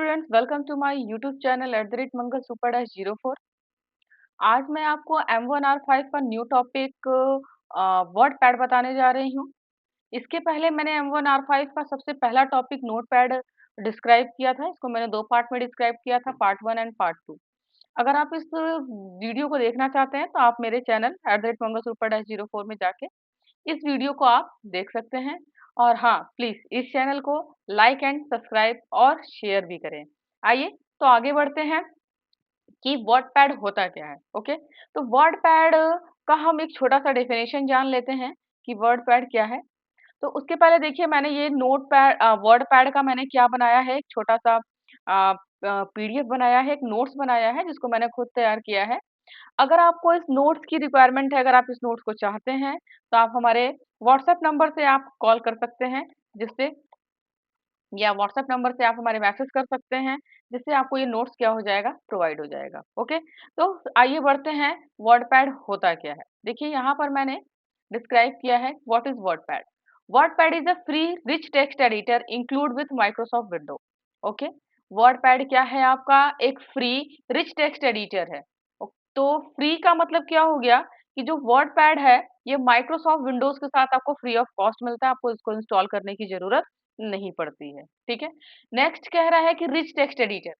Students, welcome to my YouTube channel @Mangal super dash 04। आज मैं आपको M1R5 का न्यू टॉपिक वर्ड पैड बताने जा रही हूँ। इसके पहले मैंने M1R5 का सबसे पहला टॉपिक नोट पैड डिस्क्राइब किया था। इसको मैंने दो पार्ट में डिस्क्राइब किया था, पार्ट 1 एंड पार्ट 2। अगर आप इस वीडियो को देखना चाहते हैं तो आप मेरे चैनल @मंगल सुपर डैश 04 में जाके इस वीडियो को आप देख सकते हैं। और हाँ, प्लीज इस चैनल को लाइक एंड सब्सक्राइब और शेयर भी करें। आइए तो आगे बढ़ते हैं कि वर्ड पैड होता क्या है। ओके, तो वर्ड पैड का हम एक छोटा सा डेफिनेशन जान लेते हैं कि वर्ड पैड क्या है। तो उसके पहले देखिए, मैंने ये नोट पैड वर्ड पैड का मैंने क्या बनाया है, एक छोटा सा पीडीएफ बनाया है, एक नोट्स बनाया है जिसको मैंने खुद तैयार किया है। अगर आपको इस नोट्स की रिक्वायरमेंट है, अगर आप इस नोट्स को चाहते हैं तो आप हमारे व्हाट्सएप नंबर से आप कॉल कर सकते हैं, जिससे या व्हाट्सएप नंबर से आप हमारे मैसेज कर सकते हैं, जिससे आपको ये नोट्स क्या हो जाएगा, प्रोवाइड हो जाएगा। ओके, तो आइए बढ़ते हैं, वर्ड पैड होता क्या है। देखिए यहाँ पर मैंने डिस्क्राइब किया है what is word pad. Word pad is a free rich text editor include with Microsoft window. Okay, word pad क्या है, आपका एक फ्री रिच टेक्स्ट एडिटर है। तो फ्री का मतलब क्या हो गया कि जो वर्ड पैड है ये माइक्रोसॉफ्ट विंडोज के साथ आपको फ्री ऑफ कॉस्ट मिलता है, आपको इसको इंस्टॉल करने की जरूरत नहीं पड़ती है। ठीक है, नेक्स्ट कह रहा है कि rich text editor,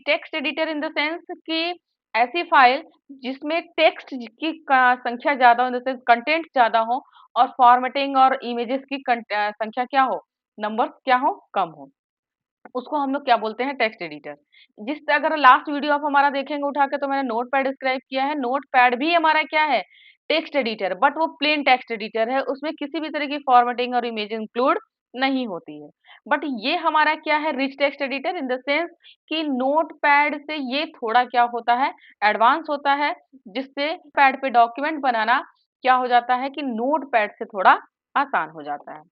text editor in the sense कि ऐसी फाइल जिसमें टेक्स्ट की संख्या ज्यादा हो, इन द सेंस कंटेंट ज्यादा हो, और फॉर्मेटिंग और इमेजेस की संख्या क्या हो, नंबर क्या हो, कम हो, उसको हम लोग क्या बोलते हैं, टेक्स्ट एडिटर। जिस अगर लास्ट वीडियो आप हमारा देखेंगे उठा के, तो मैंने नोट पैड डिस्क्राइब किया है। नोट पैड भी हमारा क्या है, टेक्स्ट एडिटर, बट वो प्लेन टेक्स्ट एडिटर है, उसमें किसी भी तरह की फॉर्मेटिंग और इमेज इंक्लूड नहीं होती है। बट ये हमारा क्या है, rich text editor, in the sense कि नोट पैड से ये थोड़ा क्या होता है, एडवांस होता है, जिससे पैड पे डॉक्यूमेंट बनाना क्या हो जाता है कि नोट पैड से थोड़ा आसान हो जाता है।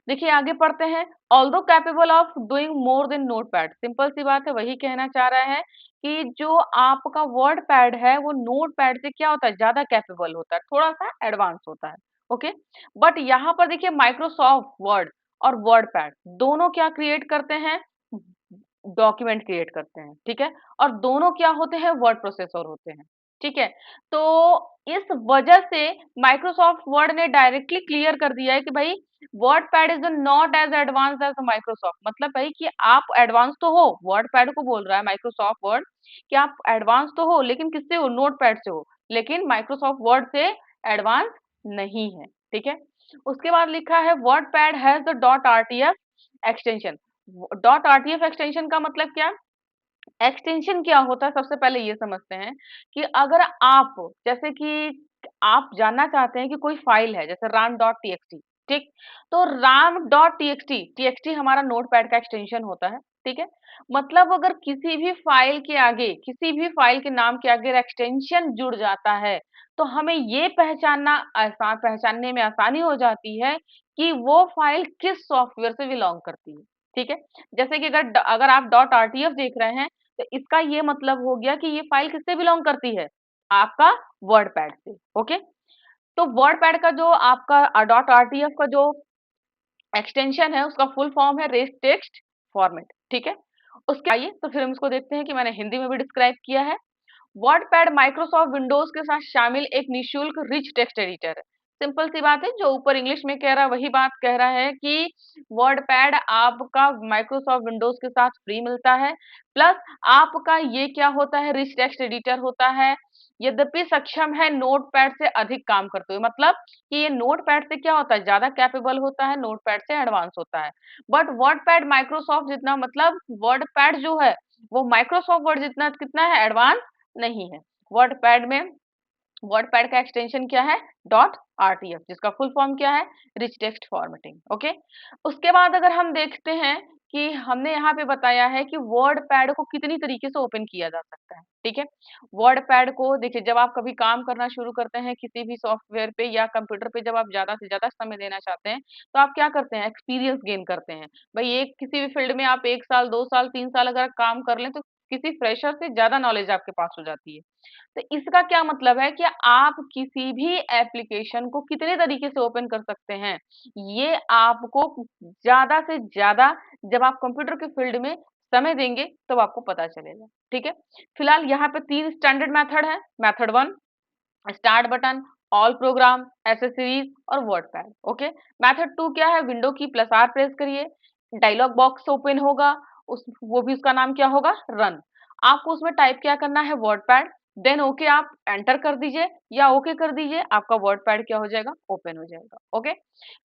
देखिए आगे पढ़ते हैं। Although capable of doing more than note pad, simple सी बात है, वही कहना चाह रहा है कि जो आपका वर्ड पैड है वो नोट पैड से क्या होता है, ज्यादा कैपेबल होता है, थोड़ा सा एडवांस होता है। ओके, बट यहाँ पर देखिए माइक्रोसॉफ्ट वर्ड और वर्ड पैड दोनों क्या क्रिएट करते हैं, डॉक्यूमेंट क्रिएट करते हैं। ठीक है, और दोनों क्या होते हैं, वर्ड प्रोसेसर होते हैं। ठीक है, तो इस वजह से माइक्रोसॉफ्ट वर्ड ने डायरेक्टली क्लियर कर दिया है कि भाई WordPad is not as advance as Microsoft. मतलब भाई कि आप एडवांस तो हो, वर्ड पैड को बोल रहा है माइक्रोसॉफ्ट वर्ड कि आप एडवांस तो हो, लेकिन किससे हो, नोट पैड से हो, लेकिन माइक्रोसॉफ्ट वर्ड से एडवांस नहीं है। ठीक है, उसके बाद लिखा है word pad has the dot RTF extension. Dot RTF extension का मतलब क्या, एक्सटेंशन क्या होता है, सबसे पहले ये समझते हैं कि अगर आप, जैसे कि आप जानना चाहते हैं कि कोई फाइल है जैसे राम डॉट टीएक्सटी, ठीक, तो राम डॉट टीएक्सटी, टीएक्सटी हमारा नोटपैड का एक्सटेंशन होता है। ठीक है, मतलब अगर किसी भी फाइल के आगे, किसी भी फाइल के नाम के आगे एक्सटेंशन जुड़ जाता है, तो हमें ये पहचानने में आसानी हो जाती है कि वो फाइल किस सॉफ्टवेयर से बिलोंग करती है। ठीक है, जैसे कि अगर अगर आप डॉट आरटीएफ देख रहे हैं, तो इसका ये मतलब हो गया कि ये फाइल किससे बिलोंग करती है, आपका वर्ड पैड से। ओके, तो वर्ड पैड का जो आपका डॉट आरटीएफ का जो एक्सटेंशन है उसका फुल फॉर्म है रिच टेक्स्ट फॉर्मेट। ठीक है, उसके आइए तो फिर हम इसको देखते हैं कि मैंने हिंदी में भी डिस्क्राइब किया है। वर्डपैड माइक्रोसॉफ्ट विंडोज के साथ शामिल एक निशुल्क रिच टेक्स्ट एडिटर है। सिंपल सी बात है, जो ऊपर इंग्लिश में कह रहा है वही बात कह रहा है कि वर्डपैड आपका माइक्रोसॉफ्ट विंडोज के साथ फ्री मिलता है, प्लस आपका ये क्या होता है, रिच टेक्स्ट एडिटर होता है, यद्यपि सक्षम है नोटपैड से अधिक काम करते हुए। मतलब कि ये नोटपैड से क्या होता है, ज्यादा कैपेबल होता है, नोटपैड से एडवांस होता है। बट वर्डपैड माइक्रोसॉफ्ट जितना, मतलब वर्डपैड जो है वो माइक्रोसॉफ्ट वर्ड जितना कितना है, एडवांस नहीं है। वर्डपैड में वर्डपैड का एक्सटेंशन क्या है, डॉट आरटीएफ, जिसका फुल फॉर्म क्या है, रिच टेक्स्ट फॉर्मेटिंग। ओके, उसके बाद अगर हम देखते हैं कि हमने यहाँ पे बताया है कि वर्डपैड को कितनी तरीके से ओपन किया जा सकता है। ठीक है, वर्डपैड को देखिए, जब आप कभी काम करना शुरू करते हैं किसी भी सॉफ्टवेयर पे या कंप्यूटर पे, जब आप ज्यादा से ज्यादा समय देना चाहते हैं तो आप क्या करते हैं, एक्सपीरियंस गेन करते हैं। भाई एक किसी भी फील्ड में आप 1 साल 2 साल 3 साल अगर काम कर लें तो किसी फ्रेशर से ज्यादा नॉलेज आपके पास हो जाती है। तो इसका क्या मतलब है कि आप किसी भी एप्लीकेशन को कितने तरीके से ओपन कर सकते हैं, ये आपको ज्यादा से ज्यादा, जब आप कंप्यूटर के फील्ड में समय देंगे तब आपको पता चलेगा। ठीक है, फिलहाल यहाँ पे 3 स्टैंडर्ड मेथड है। Method 1 start button, all programme, accessories और वर्डपैड। ओके, मेथड 2 क्या है, विंडो की प्लस आर प्रेस करिए, डायलॉग बॉक्स ओपन होगा, उस वो भी उसका नाम क्या होगा, रन। आपको उसमें टाइप क्या करना है, वर्डपैड, देन ओके आप एंटर कर दीजिए या ओके कर दीजिए, आपका वर्डपैड क्या हो जाएगा, ओपन हो जाएगा। ओके,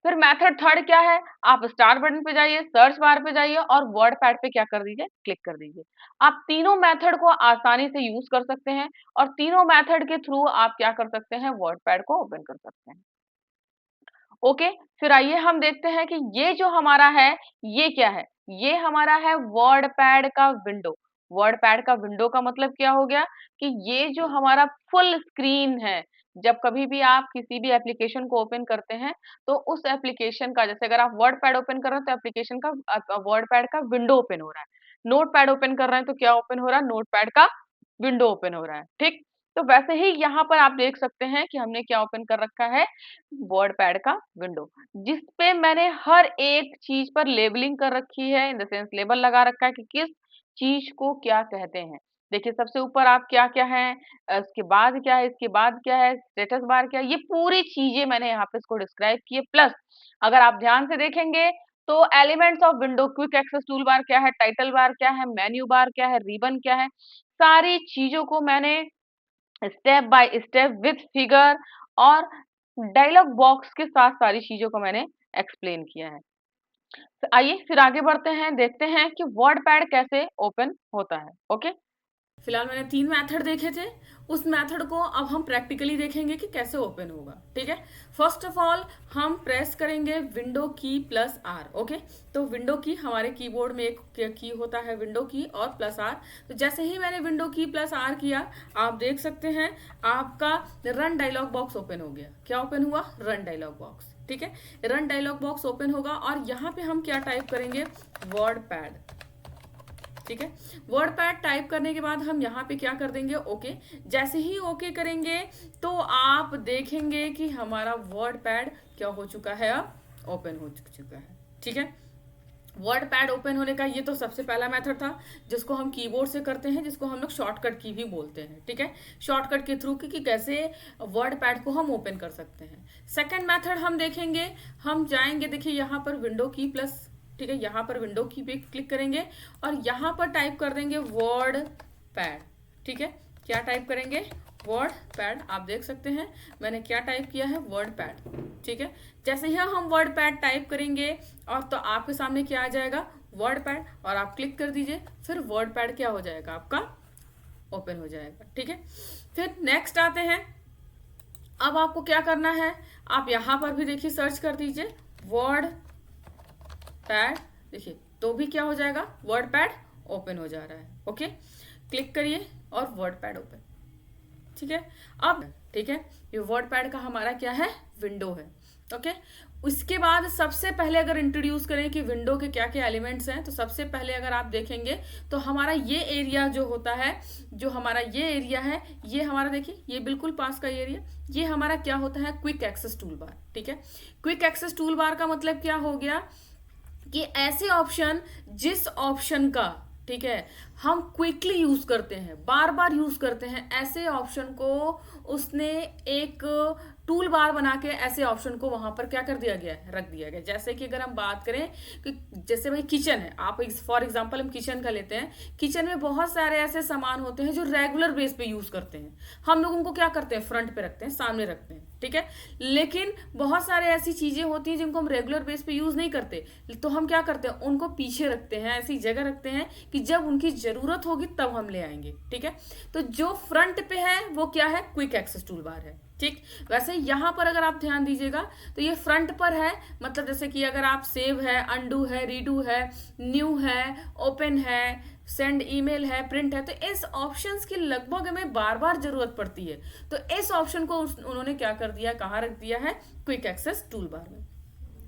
फिर मेथड थर्ड क्या है, आप स्टार्ट बटन पे जाइए, सर्च बार पे जाइए और वर्डपैड पे क्या कर दीजिए, क्लिक कर दीजिए। आप तीनों मेथड को आसानी से यूज कर सकते हैं और तीनों मेथड के थ्रू आप क्या कर सकते हैं, वर्डपैड को ओपन कर सकते हैं। ओके, फिर आइए हम देखते हैं कि ये जो हमारा है ये क्या है, ये हमारा है वर्डपैड का विंडो। वर्डपैड का विंडो का मतलब क्या हो गया कि ये जो हमारा फुल स्क्रीन है, जब कभी भी आप किसी भी एप्लीकेशन को ओपन करते हैं तो उस एप्लीकेशन का, जैसे अगर आप वर्डपैड ओपन कर रहे हैं तो एप्लीकेशन का वर्डपैड का विंडो ओपन हो रहा है, नोटपैड ओपन कर रहे हैं तो क्या ओपन हो रहा है, नोटपैड का विंडो ओपन हो रहा है। ठीक, तो वैसे ही यहाँ पर आप देख सकते हैं कि हमने क्या ओपन कर रखा है, वर्डपैड का विंडो, जिस पे मैंने हर एक चीज पर लेबलिंग कर रखी है, इन द सेंस लेबल लगा रखा है कि किस चीज को क्या कहते हैं। देखिए सबसे ऊपर आप क्या क्या है, इसके बाद क्या है, इसके बाद क्या है, स्टेटस बार क्या है, ये पूरी चीजें मैंने यहाँ पे इसको डिस्क्राइब की है। प्लस अगर आप ध्यान से देखेंगे तो elements of window, quick access toolbar क्या है, टाइटल बार क्या है, मेन्यू बार क्या है, रिबन क्या है, सारी चीजों को मैंने step by step with figure और डायलॉग बॉक्स के साथ सारी चीजों को मैंने एक्सप्लेन किया है। तो आइए फिर आगे बढ़ते हैं, देखते हैं कि वर्डपैड कैसे ओपन होता है। ओके, फिलहाल मैंने 3 मेथड देखे थे, उस मेथड को अब हम प्रैक्टिकली देखेंगे कि कैसे ओपन होगा। ठीक है, फर्स्ट ऑफ ऑल हम प्रेस करेंगे विंडो की प्लस आर। ओके, तो विंडो की हमारे कीबोर्ड में एक की होता है विंडो की और प्लस आर। तो जैसे ही मैंने विंडो की प्लस आर किया, आप देख सकते हैं आपका रन डायलॉग बॉक्स ओपन हो गया। क्या ओपन हुआ, रन डायलॉग बॉक्स। ठीक है, रन डायलॉग बॉक्स ओपन होगा और यहाँ पे हम क्या टाइप करेंगे, वर्डपैड। ठीक है, वर्डपैड टाइप करने के बाद हम यहाँ पे क्या कर देंगे, ओके। जैसे ही ओके करेंगे तो आप देखेंगे कि हमारा वर्डपैड क्या हो चुका है, अब ओपन हो चुका है। ठीक है, वर्डपैड ओपन होने का ये तो सबसे पहला मेथड था जिसको हम कीबोर्ड से करते हैं, जिसको हम लोग शॉर्टकट की भी बोलते हैं। ठीक है, शॉर्टकट के थ्रू कि कैसे वर्डपैड को हम ओपन कर सकते हैं। सेकंड मेथड हम देखेंगे, हम जाएंगे, देखिए यहाँ पर विंडो की प्लस, ठीक है, यहाँ पर विंडो की पे क्लिक करेंगे और यहाँ पर टाइप कर देंगे वर्ड पैड। ठीक है, क्या टाइप करेंगे, वर्ड पैड। आप देख सकते हैं मैंने क्या टाइप किया है, वर्ड पैड। ठीक है, जैसे ही हम वर्ड पैड टाइप करेंगे और तो आपके सामने क्या आ जाएगा, वर्ड पैड, और आप क्लिक कर दीजिए, फिर वर्ड पैड क्या हो जाएगा, आपका ओपन हो जाएगा। ठीक है, फिर नेक्स्ट आते हैं। अब आपको क्या करना है, आप यहां पर भी देखिए सर्च कर दीजिए वर्ड पैड, देखिए तो भी क्या हो जाएगा, वर्ड पैड ओपन हो जा रहा है। ओके, क्लिक करिए और वर्ड पैड ओपन। ठीक है, अब ठीक है, ये वर्ड पैड का हमारा क्या है, विंडो है। ओके, उसके बाद सबसे पहले अगर इंट्रोड्यूस करें कि विंडो के क्या क्या एलिमेंट्स हैं, तो सबसे पहले अगर आप देखेंगे तो हमारा ये एरिया जो होता है, जो हमारा ये एरिया है, ये हमारा देखिए ये बिल्कुल पास का एरिया, ये हमारा क्या होता है, क्विक एक्सेस टूल बार। ठीक है, क्विक एक्सेस टूल बार का मतलब क्या हो गया कि ऐसे ऑप्शन, जिस ऑप्शन का, ठीक है, हम क्विकली यूज करते हैं, बार बार यूज करते हैं, ऐसे ऑप्शन को उसने एक टूल बार बना के ऐसे ऑप्शन को वहां पर क्या कर दिया गया है, रख दिया गया। जैसे कि अगर हम बात करें कि जैसे भाई किचन है, आप फॉर एग्जांपल हम किचन का लेते हैं, किचन में बहुत सारे ऐसे सामान होते हैं जो रेगुलर बेस पे यूज करते हैं, हम लोग उनको क्या करते हैं, फ्रंट पे रखते हैं, सामने रखते हैं। ठीक है, लेकिन बहुत सारे ऐसी चीजें होती हैं जिनको हम रेगुलर बेस पे यूज नहीं करते, तो हम क्या करते हैं, उनको पीछे रखते हैं, ऐसी जगह रखते हैं कि जब उनकी जरूरत होगी तब हम ले आएंगे। ठीक है, तो जो फ्रंट पे है वो क्या है, क्विक एक्सेस टूल बार है। ठीक, वैसे यहां पर अगर आप ध्यान दीजिएगा तो ये फ्रंट पर है, मतलब जैसे कि अगर आप सेव है, अंडू है, रीडू है, न्यू है, ओपन है, सेंड ईमेल है, प्रिंट है, तो इस ऑप्शंस की लगभग हमें बार बार जरूरत पड़ती है। तो इस ऑप्शन को उन्होंने क्या कर दिया, कहाँ रख दिया है, क्विक एक्सेस टूल बार में।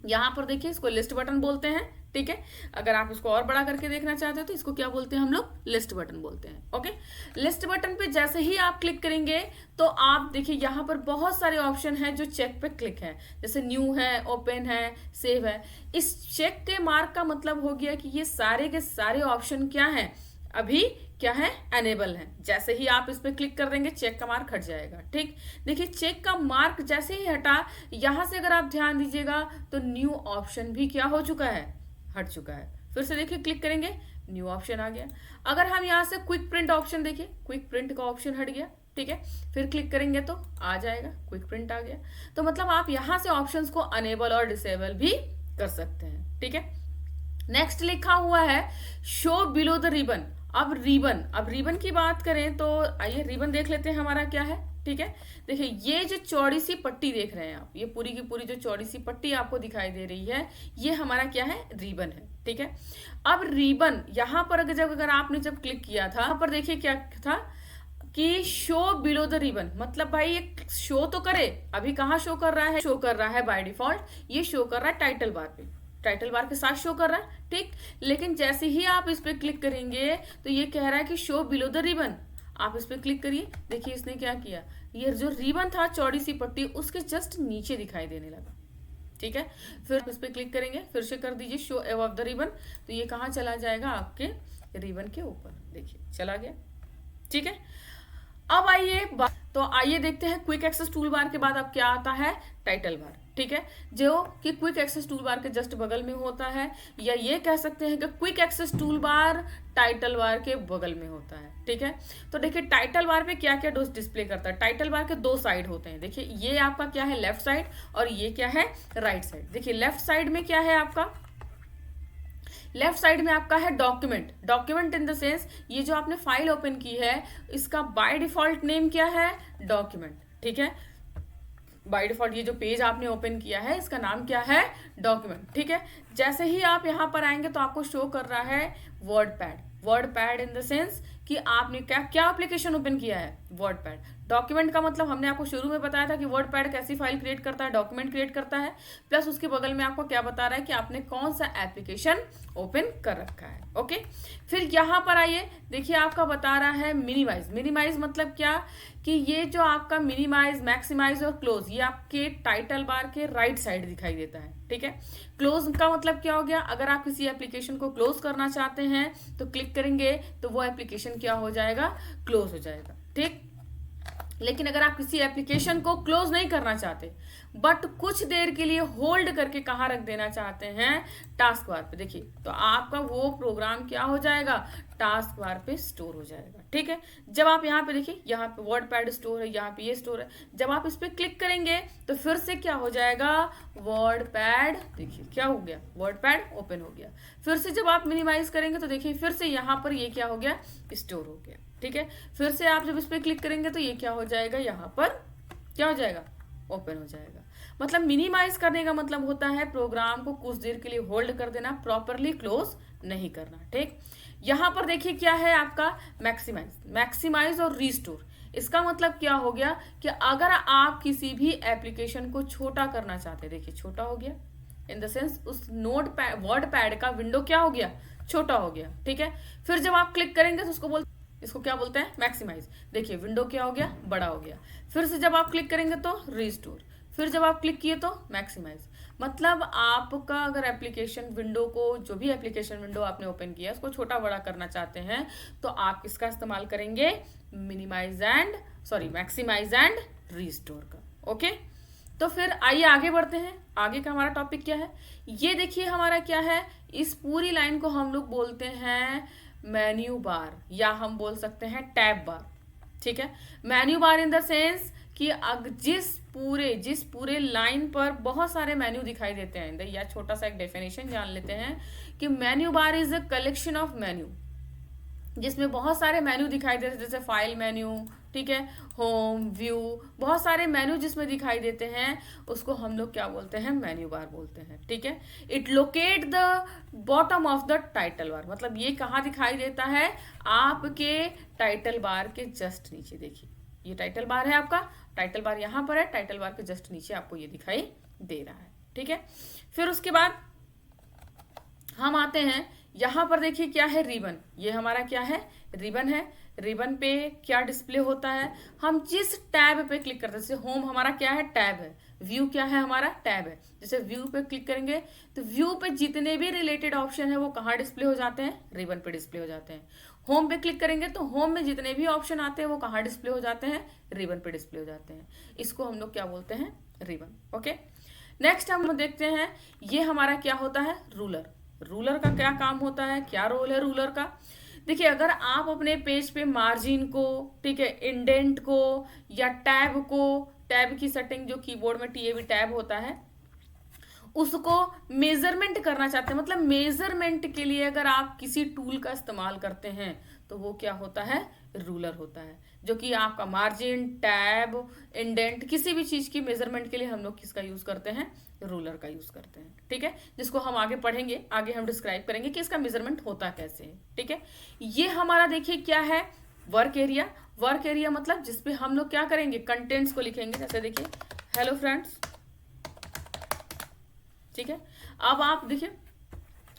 यहां पर देखिए इसको लिस्ट बटन बोलते हैं। ठीक है। अगर आप इसको और बड़ा करके देखना चाहते हो तो इसको क्या बोलते हैं हम लोग, लिस्ट बटन बोलते हैं। ओके, लिस्ट बटन पे जैसे ही आप क्लिक करेंगे तो आप देखिए यहाँ पर बहुत सारे ऑप्शन हैं जो चेक पे क्लिक है, जैसे न्यू है, ओपन है, सेव है। इस चेक के मार्क का मतलब हो गया कि ये सारे के सारे ऑप्शन क्या हैं, अभी क्या है, एनेबल है। जैसे ही आप इस पे क्लिक कर देंगे चेक का मार्क हट जाएगा। ठीक, देखिए चेक का मार्क जैसे ही हटा, यहां से अगर आप ध्यान दीजिएगा तो न्यू ऑप्शन भी क्या हो चुका है, हट चुका है। फिर से देखिए क्लिक करेंगे, न्यू ऑप्शन आ गया। अगर हम यहाँ से क्विक प्रिंट ऑप्शन देखिए, क्विक प्रिंट का ऑप्शन हट गया। ठीक है, फिर क्लिक करेंगे तो आ जाएगा, क्विक प्रिंट आ गया। तो मतलब आप यहाँ से ऑप्शंस को अनेबल और डिसेबल भी कर सकते हैं। ठीक है, नेक्स्ट लिखा हुआ है शो बिलो द रिबन। अब रिबन की बात करें तो आइए रिबन देख लेते हैं हमारा क्या है। ठीक है, देखिए ये जो चौड़ी सी पट्टी देख रहे हैं आप, ये पूरी की पूरी जो चौड़ी सी पट्टी आपको दिखाई दे रही है, ये हमारा क्या है, रिबन है। ठीक है, अब रिबन यहाँ पर अगर आपने जब क्लिक किया था, यहाँ पर देखिए क्या था कि शो बिलो द रिबन, मतलब भाई ये शो तो करे, अभी कहाँ शो कर रहा है, शो कर रहा है बाय डिफॉल्ट ये शो कर रहा है टाइटल बार पे, टाइटल बार के साथ शो कर रहा है। ठीक, लेकिन जैसे ही आप इस पे क्लिक करेंगे तो ये कह रहा है कि शो बिलो द रिबन। आप इस पे क्लिक करिए, देखिए इसने क्या किया, ये जो रिबन था चौड़ी सी पट्टी उसके जस्ट नीचे दिखाई देने लगा। ठीक है, फिर इस पे क्लिक करेंगे, फिर से कर दीजिए शो अबव द रिबन, तो ये कहाँ चला जाएगा, आपके रिबन के ऊपर, देखिए चला गया। ठीक है, अब आइए तो आइए देखते हैं क्विक एक्सेस टूल बार के बाद अब क्या आता है, टाइटल बार। ठीक है, जो कि क्विक एक्सेस टूल बार के जस्ट बगल में होता है, या ये कह सकते हैं कि quick access toolbar title bar के बगल में होता है। ठीक है, तो देखिए टाइटल बार पे क्या क्या डिस्प्ले करता है। टाइटल बार के दो साइड होते हैं, देखिए ये आपका क्या है, लेफ्ट साइड, और ये क्या है, राइट साइड। देखिए लेफ्ट साइड में क्या है आपका, लेफ्ट साइड में आपका है document. Document in the sense ये जो आपने फाइल ओपन की है इसका बाय डिफॉल्ट नेम क्या है, डॉक्यूमेंट। ठीक है, बाय डिफॉल्ट ये जो पेज आपने ओपन किया है इसका नाम क्या है, डॉक्यूमेंट। ठीक है, जैसे ही आप यहाँ पर आएंगे तो आपको शो कर रहा है word pad. Word pad in the sense कि आपने क्या क्या एप्लीकेशन ओपन किया है, वर्ड पैड। डॉक्यूमेंट का मतलब हमने आपको शुरू में बताया था कि वर्ड पैड कैसी फाइल क्रिएट करता है, डॉक्यूमेंट क्रिएट करता है, प्लस उसके बगल में आपको क्या बता रहा है कि आपने कौन सा एप्लीकेशन ओपन कर रखा है। ओके, फिर यहाँ पर आइए, देखिए आपका बता रहा है मिनिमाइज। मिनिमाइज मतलब क्या कि ये जो आपका मिनिमाइज, मैक्सिमाइज और क्लोज ये आपके टाइटल बार के राइट साइड दिखाई देता है। ठीक है, क्लोज का मतलब क्या हो गया, अगर आप किसी एप्लीकेशन को क्लोज करना चाहते हैं तो क्लिक करेंगे तो वो एप्लीकेशन क्या हो जाएगा, क्लोज हो जाएगा। ठीक, लेकिन अगर आप किसी एप्लीकेशन को क्लोज नहीं करना चाहते बट कुछ देर के लिए होल्ड करके कहाँ रख देना चाहते हैं, टास्क बार पे, देखिए तो आपका वो प्रोग्राम क्या हो जाएगा, टास्क बार पे स्टोर हो जाएगा। ठीक है, जब आप यहाँ पे देखिए, यहाँ पे वर्ड पैड स्टोर है, यहाँ पे ये स्टोर है, जब आप इस पे क्लिक करेंगे तो फिर से क्या हो जाएगा, वर्ड पैड, देखिए क्या हो गया, वर्ड पैड ओपन हो गया। फिर से जब आप मिनिमाइज करेंगे तो देखिए फिर से यहाँ पर ये क्या हो गया, स्टोर हो गया। ठीक है, फिर से आप जब इस पे क्लिक करेंगे तो ये क्या हो जाएगा, यहाँ पर क्या हो जाएगा, ओपन हो जाएगा। मतलब मिनिमाइज करने का मतलब होता है प्रोग्राम को कुछ देर के लिए होल्ड कर देना, प्रॉपरली क्लोज नहीं करना। ठीक, यहाँ पर देखिए क्या है आपका मैक्सिमाइज। मैक्सिमाइज और रीस्टोर, इसका मतलब क्या हो गया कि अगर आप किसी भी एप्लीकेशन को छोटा करना चाहते हैं, देखिए छोटा हो गया इन द सेंस उस नोट पैड, वर्ड पैड का विंडो क्या हो गया, छोटा हो गया। ठीक है, फिर जब आप क्लिक करेंगे तो इसको क्या बोलते हैं, मैक्सिमाइज। देखिए विंडो क्या हो गया, बड़ा हो गया। फिर से जब आप क्लिक करेंगे तो रीस्टोर, फिर जब आप क्लिक किए तो मैक्सिमाइज। मतलब आपका अगर एप्लीकेशन विंडो को, जो भी एप्लीकेशन विंडो आपने ओपन किया उसको छोटा बड़ा करना चाहते हैं तो आप किसका इस्तेमाल करेंगे, मैक्सिमाइज एंड रीस्टोर का। ओके, तो फिर आइए आगे बढ़ते हैं। आगे का हमारा टॉपिक क्या है, ये देखिए हमारा क्या है, इस पूरी लाइन को हम लोग बोलते हैं मेन्यू बार, या हम बोल सकते हैं टैब बार। ठीक है, menu bar in the sense कि जिस पूरे लाइन पर बहुत सारे मेन्यू दिखाई देते हैं, या छोटा सा एक डेफिनेशन जान लेते हैं कि menu bar is a collection of menu, जिसमें बहुत सारे मेन्यू दिखाई देते हैं, जैसे फाइल मेन्यू, ठीक है, होम, व्यू, बहुत सारे मेन्यू जिसमें दिखाई देते हैं उसको हम लोग क्या बोलते हैं, मेन्यू बार बोलते हैं। ठीक है, it locate the bottom of the title bar, मतलब ये कहाँ दिखाई देता है, आपके टाइटल बार के जस्ट नीचे। देखिए ये टाइटल बार है आपका, टाइटल बार यहाँ पर है, टाइटल बार के जस्ट नीचे आपको ये दिखाई दे रहा है। ठीक है, फिर उसके बाद हम आते हैं यहाँ पर, देखिए क्या है, रिबन। ये हमारा क्या है, रिबन है। रिबन पे क्या डिस्प्ले होता है, हम जिस टैब पे क्लिक करते हैं, जैसे होम हमारा क्या है, टैब है। व्यू क्या है, हमारा टैब है। जैसे व्यू पे क्लिक करेंगे तो व्यू पे जितने भी रिलेटेड ऑप्शन है वो कहाँ डिस्प्ले हो जाते हैं, रिबन पे डिस्प्ले हो जाते हैं। होम पे क्लिक करेंगे तो होम में जितने भी ऑप्शन आते हैं वो कहाँ डिस्प्ले हो जाते हैं, रिबन पे डिस्प्ले हो जाते हैं। इसको हम लोग क्या बोलते हैं, रिबन। ओके, नेक्स्ट हम देखते हैं, ये हमारा क्या होता है, रूलर। रूलर का क्या काम होता है, क्या रोल है रूलर का। देखिए अगर आप अपने पेज पे मार्जिन को, ठीक है, इंडेंट को या टैब को, टैब की सेटिंग जो कीबोर्ड में टीएबी टैब होता है, उसको मेजरमेंट करना चाहते हैं, मतलब मेजरमेंट के लिए अगर आप किसी टूल का इस्तेमाल करते हैं तो वो क्या होता है, रूलर होता है। जो कि आपका मार्जिन, टैब, इंडेंट, किसी भी चीज की मेजरमेंट के लिए हम लोग किसका यूज करते हैं, रूलर का यूज करते हैं। ठीक है, जिसको हम आगे पढ़ेंगे, आगे हम डिस्क्राइब करेंगे कि इसका मेजरमेंट होता कैसे है। ठीक है, ये हमारा देखिए क्या है, वर्क एरिया। वर्क एरिया मतलब जिसपे हम लोग क्या करेंगे, कंटेंट्स को लिखेंगे। जैसे देखिए, हेलो फ्रेंड्स, ठीक है। अब आप देखिए,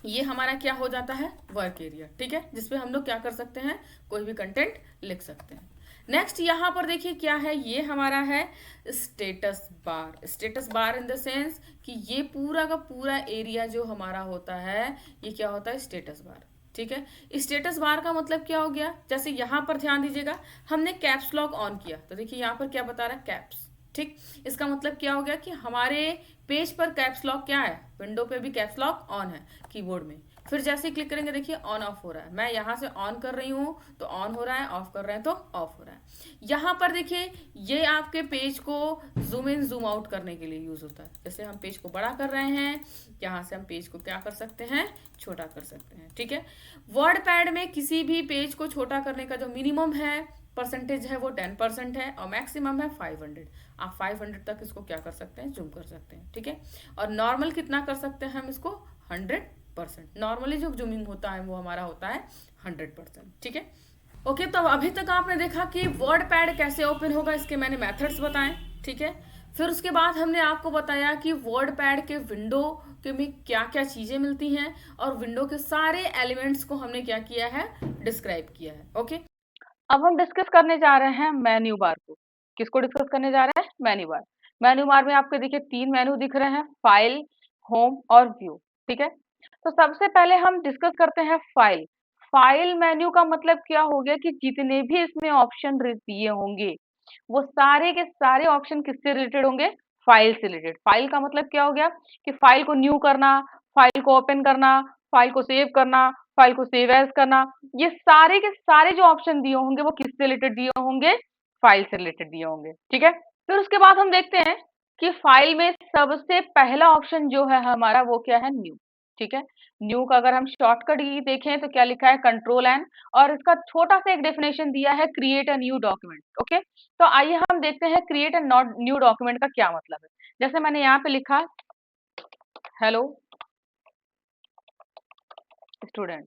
ये हमारा क्या हो जाता है, वर्क एरिया। ठीक है, जिसपे हम लोग क्या कर सकते हैं, कोई भी कंटेंट लिख सकते हैं। नेक्स्ट यहाँ पर देखिए क्या है, ये हमारा है status bar. Status bar in the sense कि ये पूरा का पूरा एरिया जो हमारा होता है, ये क्या होता है, स्टेटस बार। ठीक है, स्टेटस बार का मतलब क्या हो गया, जैसे यहाँ पर ध्यान दीजिएगा, हमने कैप्स लॉक ऑन किया तो देखिए यहाँ पर क्या बता रहा है, कैप्स। ठीक, इसका मतलब क्या हो गया कि हमारे पेज पर कैप्स लॉक क्या है, विंडो पे भी कैप्स लॉक ऑन है कीबोर्ड में। फिर जैसे ही क्लिक करेंगे देखिए ऑन ऑफ हो रहा है, मैं यहाँ से ऑन कर रही हूँ तो ऑन हो रहा है, ऑफ कर रहे हैं तो ऑफ हो रहा है। यहाँ पर देखिए ये आपके पेज को जूम इन जूम आउट करने के लिए यूज होता है। जैसे हम पेज को बड़ा कर रहे हैं, यहाँ से हम पेज को क्या कर सकते हैं, छोटा कर सकते हैं। ठीक है, वर्ड पैड में किसी भी पेज को छोटा करने का जो मिनिमम है परसेंटेज है वो 10% है और मैक्सिमम है 500। आप 500 तक इसको क्या कर सकते हैं, जूम कर सकते हैं। ठीक है, और नॉर्मल कितना कर सकते हैं हम इसको, 100%। नॉर्मली जो जूमिंग होता है वो हमारा होता है 100%। ठीक है, ओके। तो अभी तक आपने देखा कि वर्ड पैड कैसे ओपन होगा, इसके मैंने मेथड्स बताए। ठीक है, फिर उसके बाद हमने आपको बताया कि वर्ड पैड के विंडो के में क्या क्या चीजें मिलती हैं और विंडो के सारे एलिमेंट्स को हमने क्या किया है, डिस्क्राइब किया है। ओके, अब हम डिस्कस करने जा रहे हैं मेन्यू बार को। किसको डिस्कस करने जा रहे हैं, मेन्यू बार। मेन्यू बार में आपको देखिए 3 मेन्यू दिख रहे हैं, फाइल, होम और व्यू। ठीक है, तो सबसे पहले हम डिस्कस करते हैं फाइल। फाइल मेन्यू का मतलब क्या हो गया कि जितने भी इसमें ऑप्शन दिए होंगे वो सारे के सारे ऑप्शन किससे रिलेटेड होंगे, फाइल से रिलेटेड। फाइल का मतलब क्या हो गया कि फाइल को न्यू करना, फाइल को ओपन करना, फाइल को सेव करना, फाइल को सेव एज करना, ये सारे के सारे जो ऑप्शन दिए होंगे वो किससे रिलेटेड दिए होंगे, फाइल से रिलेटेड दिए होंगे। ठीक है, फिर उसके बाद हम देखते हैं कि फाइल में सबसे पहला ऑप्शन जो है हमारा वो क्या है, न्यू। ठीक है, न्यू का अगर हम शॉर्टकट ही देखें तो क्या लिखा है, कंट्रोल एन, और इसका छोटा सा एक डेफिनेशन दिया है, create a new document. Okay, तो आइए हम देखते हैं क्रिएट अ न्यू डॉक्यूमेंट का क्या मतलब है। जैसे मैंने यहाँ पे लिखा हेलो स्टूडेंट।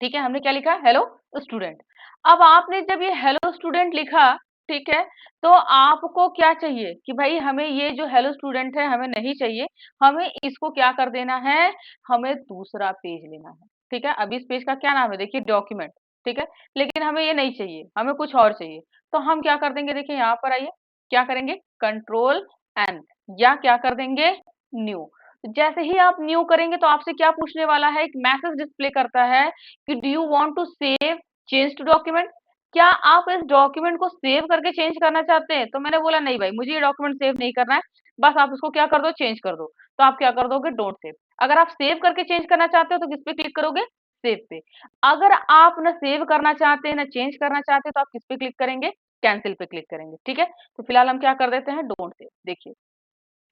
ठीक है, हमने क्या लिखा, हेलो स्टूडेंट। अब आपने जब ये हेलो स्टूडेंट लिखा, ठीक है, तो आपको क्या चाहिए कि भाई हमें ये जो हेलो स्टूडेंट है हमें नहीं चाहिए, हमें इसको क्या कर देना है, हमें दूसरा पेज लेना है। ठीक है, अब इस पेज का क्या नाम है, देखिए डॉक्यूमेंट। ठीक है, लेकिन हमें ये नहीं चाहिए, हमें कुछ और चाहिए। तो हम क्या कर देंगे, देखिए यहाँ पर आइए, क्या करेंगे, कंट्रोल एन, या क्या कर देंगे, न्यू। जैसे ही आप न्यू करेंगे तो आपसे क्या पूछने वाला है, एक मैसेज डिस्प्ले करता है कि do you want to save change to document, क्या आप इस डॉक्यूमेंट को सेव करके चेंज करना चाहते हैं। तो मैंने बोला नहीं भाई, मुझे ये डॉक्यूमेंट सेव नहीं करना है, बस आप उसको क्या कर दो, चेंज कर दो। तो आप क्या कर दोगे, डोंट सेव। अगर आप सेव करके चेंज करना चाहते हो तो किस पे क्लिक करोगे, सेव पे। अगर आप ना सेव करना चाहते हैं ना चेंज करना चाहते तो आप किस पे क्लिक करेंगे, कैंसिल पे क्लिक करेंगे। ठीक है, तो फिलहाल हम क्या कर देते हैं, डोंट सेव। देखिए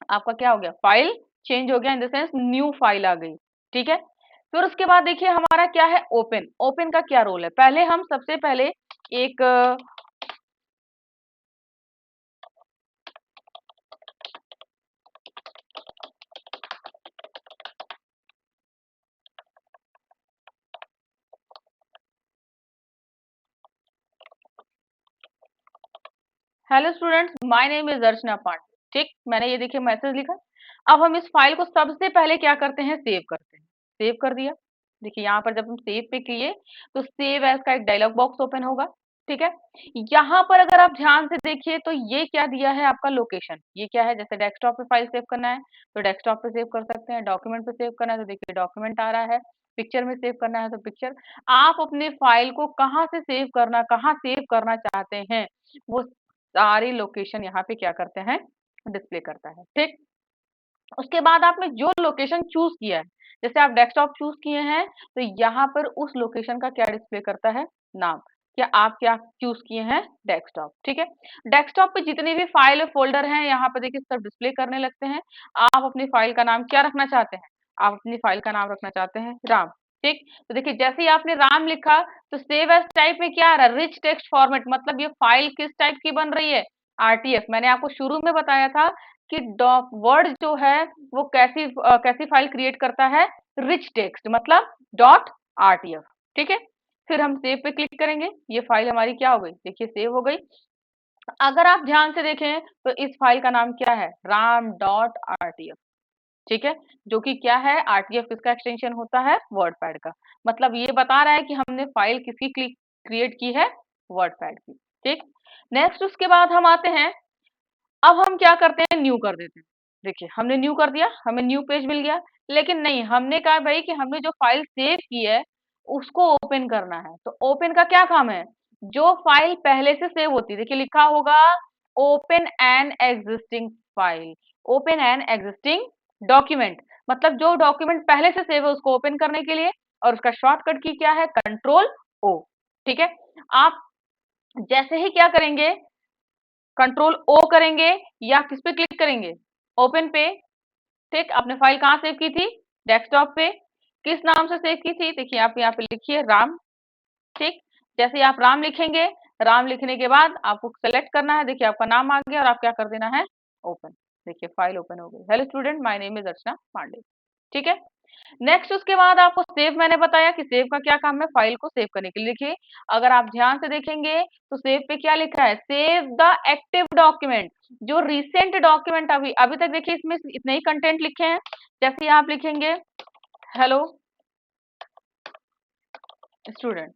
आपका क्या हो गया, फाइल चेंज हो गया, in the sense new file आ गई। ठीक है, फिर उसके बाद देखिए हमारा क्या है, ओपन। ओपन का क्या रोल है, पहले हम सबसे पहले एक hello students, my name is Archana Pandey. ठीक, मैंने ये देखिए मैसेज लिखा। अब हम इस फाइल को सबसे पहले क्या करते हैं, सेव करते हैं। सेव कर दिया। देखिए यहाँ पर जब हम सेव पे किए तो सेव एज का एक डायलॉग बॉक्स ओपन होगा। ठीक है, यहाँ पर अगर आप ध्यान से देखिए तो ये क्या दिया है आपका लोकेशन, ये क्या है, जैसे डेस्कटॉप पे फाइल सेव करना है तो डेस्कटॉप पे सेव कर सकते हैं, डॉक्यूमेंट पे सेव करना है तो देखिए डॉक्यूमेंट आ रहा है, पिक्चर में सेव करना है तो पिक्चर। आप अपने फाइल को कहाँ से सेव करना, कहाँ सेव करना चाहते हैं, वो सारी लोकेशन यहाँ पे क्या करते हैं, डिस्प्ले करता है। ठीक, उसके बाद आपने जो लोकेशन चूज किया है, जैसे आप डेस्कटॉप चूज किए हैं तो यहाँ पर उस लोकेशन का क्या डिस्प्ले करता है, नाम। क्या आप क्या चूज किए हैं, डेस्कटॉप। ठीक है, डेस्कटॉप पे जितने भी फाइल और फोल्डर हैं यहाँ पे देखिए सब डिस्प्ले करने लगते हैं। आप अपनी फाइल का नाम क्या रखना चाहते हैं, आप अपनी फाइल का नाम रखना चाहते हैं राम। ठीक, तो देखिए जैसे ही आपने राम लिखा तो सेव एज टाइप में क्या आ रहा है, रिच टेक्स्ट फॉर्मेट, मतलब ये फाइल किस टाइप की बन रही है, आरटीएफ। मैंने आपको शुरू में बताया था कि वर्ड जो है वो कैसी फाइल क्रिएट करता है, रिच टेक्स्ट, मतलब डॉट आरटीएफ। ठीक है, फिर हम सेव पे क्लिक करेंगे, ये फाइल हमारी क्या हो गई, देखिए सेव हो गई। अगर आप ध्यान से देखें तो इस फाइल का नाम क्या है, राम डॉट आरटीएफ। ठीक है, जो कि क्या है, आरटीएफ इसका एक्सटेंशन होता है वर्डपैड का। मतलब ये बता रहा है कि हमने फाइल किसकी क्रिएट की है, वर्डपैड की। ठीक, नेक्स्ट उसके बाद हम आते हैं, अब हम क्या करते हैं, न्यू कर देते हैं। देखिए हमने न्यू कर दिया, हमें न्यू पेज मिल गया, लेकिन नहीं, हमने कहा भाई कि हमने जो फाइल सेव की है उसको ओपन करना है। तो ओपन का क्या काम है, जो फाइल पहले से सेव होती है, देखिए लिखा होगा open an existing file, open an existing document, मतलब जो डॉक्यूमेंट पहले से सेव है उसको ओपन करने के लिए, और उसका शॉर्टकट की क्या है, कंट्रोल ओ। ठीक है, आप जैसे ही क्या करेंगे, कंट्रोल ओ करेंगे या किस पे क्लिक करेंगे, ओपन पे। ठीक, आपने फाइल कहाँ सेव की थी, डेस्कटॉप पे। किस नाम से सेव की थी, देखिए आप यहाँ पे लिखिए राम। ठीक, जैसे ही आप राम लिखेंगे, राम लिखने के बाद आपको सेलेक्ट करना है, देखिए आपका नाम आ गया और आप क्या कर देना है, ओपन। देखिए फाइल ओपन हो गई। Hello student, my name is Archana Pandey. ठीक है, नेक्स्ट उसके बाद आपको सेव, मैंने बताया कि सेव का क्या काम है, फाइल को सेव करने के लिए। देखिए अगर आप ध्यान से देखेंगे तो सेव पे क्या लिखा है, सेव द एक्टिव डॉक्यूमेंट, जो रिसेंट डॉक्यूमेंट अभी अभी तक, देखिए इसमें इतने ही कंटेंट लिखे हैं। जैसे आप लिखेंगे हेलो स्टूडेंट,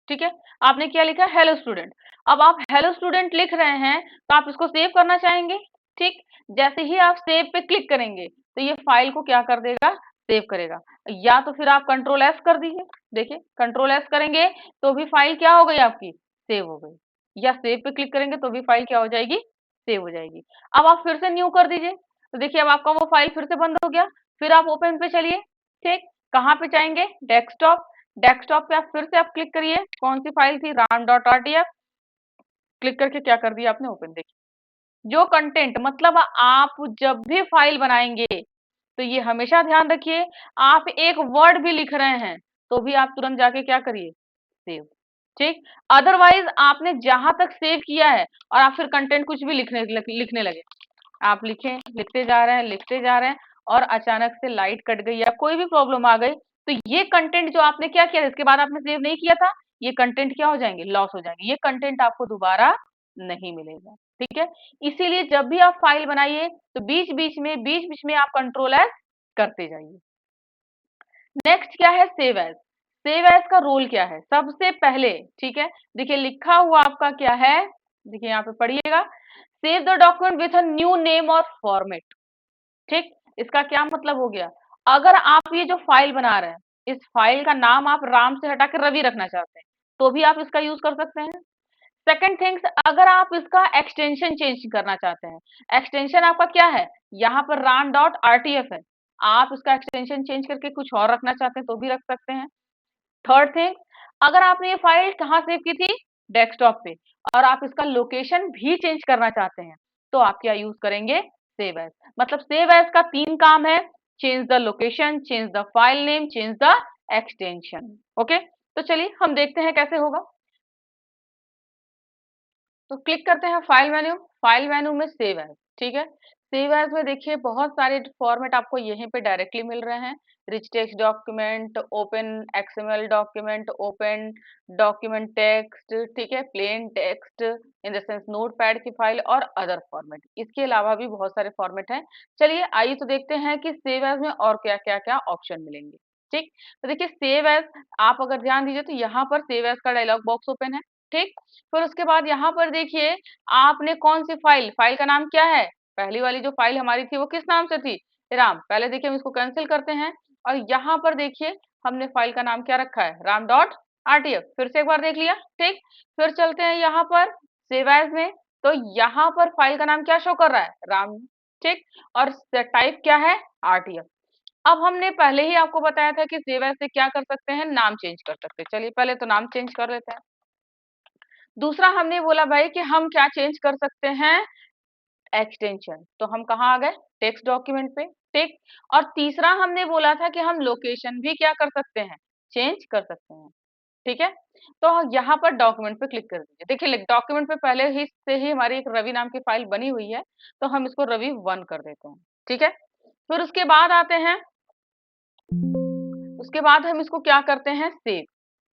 ठीक है, आपने क्या लिखा, हेलो स्टूडेंट। अब आप हेलो स्टूडेंट लिख रहे हैं तो आप इसको सेव करना चाहेंगे। ठीक, जैसे ही आप सेव पे क्लिक करेंगे तो ये फाइल को क्या कर देगा, सेव करेगा। या तो फिर आप कंट्रोल एस कर दीजिए, देखिए कंट्रोल एस करेंगे तो भी फाइल क्या हो गई आपकी, सेव हो गई। या सेव पे क्लिक करेंगे तो भी फाइल क्या हो जाएगी, सेव हो जाएगी। अब आप फिर से न्यू कर दीजिए तो देखिए अब आपका वो फाइल फिर से बंद हो गया। फिर आप ओपन पे चलिए। ठीक, कहाँ पे जाएंगे, डेस्कटॉप। डेस्कटॉप पे आप फिर से आप क्लिक करिए, कौन सी फाइल थी, राम डॉट आरटीएफ। क्लिक करके क्या कर दिया आपने, ओपन। देखिए जो कंटेंट, मतलब आप जब भी फाइल बनाएंगे तो ये हमेशा ध्यान रखिए, आप एक वर्ड भी लिख रहे हैं तो भी आप तुरंत जाके क्या करिए, सेव। ठीक, अदरवाइज आपने जहां तक सेव किया है और आप फिर कंटेंट कुछ भी लिखने लगे, आप लिखें, लिखते जा रहे हैं, लिखते जा रहे हैं, और अचानक से लाइट कट गई या कोई भी प्रॉब्लम आ गई तो ये कंटेंट जो आपने क्या किया, इसके बाद आपने सेव नहीं किया था, ये कंटेंट क्या हो जाएंगे, लॉस हो जाएंगे, ये कंटेंट आपको दोबारा नहीं मिलेगा। ठीक है, इसीलिए जब भी आप फाइल बनाइए तो बीच बीच में आप कंट्रोल एस करते जाइए। नेक्स्ट क्या है, सेव एज। सेव एज का रोल क्या है, सबसे पहले, ठीक है, देखिए लिखा हुआ आपका क्या है, देखिए यहाँ पे पढ़िएगा, save the document with a new name और फॉर्मेट। ठीक, इसका क्या मतलब हो गया, अगर आप ये जो फाइल बना रहे हैं, इस फाइल का नाम आप राम से हटाकर रवि रखना चाहते हैं तो भी आप इसका यूज कर सकते हैं। सेकंड थिंग्स, अगर आप इसका एक्सटेंशन चेंज करना चाहते हैं, एक्सटेंशन आपका क्या है, यहाँ पर राम डॉट आरटीएफ है, आप इसका एक्सटेंशन चेंज करके कुछ और रखना चाहते हैं तो भी रख सकते हैं। थर्ड थिंग, अगर आपने ये फाइल कहाँ सेव की थी, डेस्कटॉप पे, और आप इसका लोकेशन भी चेंज करना चाहते हैं तो आप क्या यूज करेंगे, सेव एज। मतलब सेव एज का तीन काम है, change the location, change the file name, change the extension. Okay, तो चलिए हम देखते हैं कैसे होगा। तो क्लिक करते हैं फाइल मेन्यू, फाइल मेन्यू में सेव एज। ठीक है, सेव एज में देखिए बहुत सारे फॉर्मेट आपको यहीं पे डायरेक्टली मिल रहे हैं। Rich text document, open XML document, open document text, ठीक है, plain text in the sense notepad की फाइल और अदर फॉर्मेट। इसके अलावा भी बहुत सारे फॉर्मेट हैं। चलिए आइए तो देखते हैं कि सेव एज में और क्या क्या क्या ऑप्शन मिलेंगे। ठीक, तो देखिए सेव एज, आप अगर ध्यान दीजिए तो यहाँ पर सेव एज का डायलॉग बॉक्स ओपन है। ठीक, फिर उसके बाद यहाँ पर देखिए आपने कौन सी फाइल, फाइल का नाम क्या है, पहली वाली जो फाइल हमारी थी वो किस नाम से थी, राम। पहले देखिए हम इसको कैंसिल करते हैं और यहाँ पर देखिए हमने फाइल का नाम क्या रखा है, राम डॉट आरटीएफ। फिर से एक बार देख लिया। ठीक, फिर चलते हैं यहाँ पर सेव एज में, तो यहाँ पर फाइल का नाम क्या शो कर रहा है, राम। ठीक, और टाइप क्या है, आरटीएफ। अब हमने पहले ही आपको बताया था कि सेव एज से क्या कर सकते हैं, नाम चेंज कर सकते हैं। चलिए पहले तो नाम चेंज कर लेते हैं। दूसरा हमने बोला भाई कि हम क्या चेंज कर सकते हैं, एक्सटेंशन। तो हम कहाँ आ गए, टेक्स्ट डॉक्यूमेंट पे। ठीक, और तीसरा हमने बोला था कि हम लोकेशन भी क्या कर सकते हैं, चेंज कर सकते हैं। ठीक है, तो यहाँ पर डॉक्यूमेंट पे क्लिक कर दीजिए। देखिए डॉक्यूमेंट पे पहले ही से ही हमारी एक रवि नाम की फाइल बनी हुई है, तो हम इसको रवि 1 कर देते हैं। ठीक है, फिर उसके बाद आते हैं, उसके बाद हम इसको क्या करते हैं, सेव।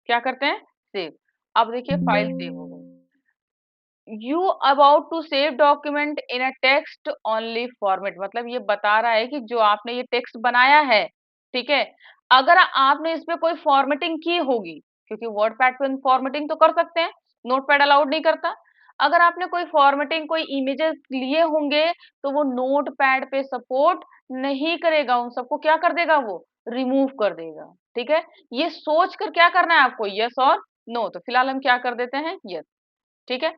क्या करते हैं, सेव। अब देखिए फाइल सेव हो गई। You about to save document in a text only format, मतलब ये बता रहा है कि जो आपने ये टेक्स्ट बनाया है, ठीक है, अगर आपने इस पे कोई फॉर्मेटिंग की होगी, क्योंकि वर्ड पैड पे फॉर्मेटिंग तो कर सकते हैं, नोट पैड अलाउड नहीं करता। अगर आपने कोई फॉर्मेटिंग, कोई इमेजेस लिए होंगे, तो वो नोट पैड पे सपोर्ट नहीं करेगा, उन सबको क्या कर देगा, वो रिमूव कर देगा। ठीक है, ये सोच कर क्या करना है आपको, यस और नो। तो फिलहाल हम क्या कर देते हैं, यस। ठीक है,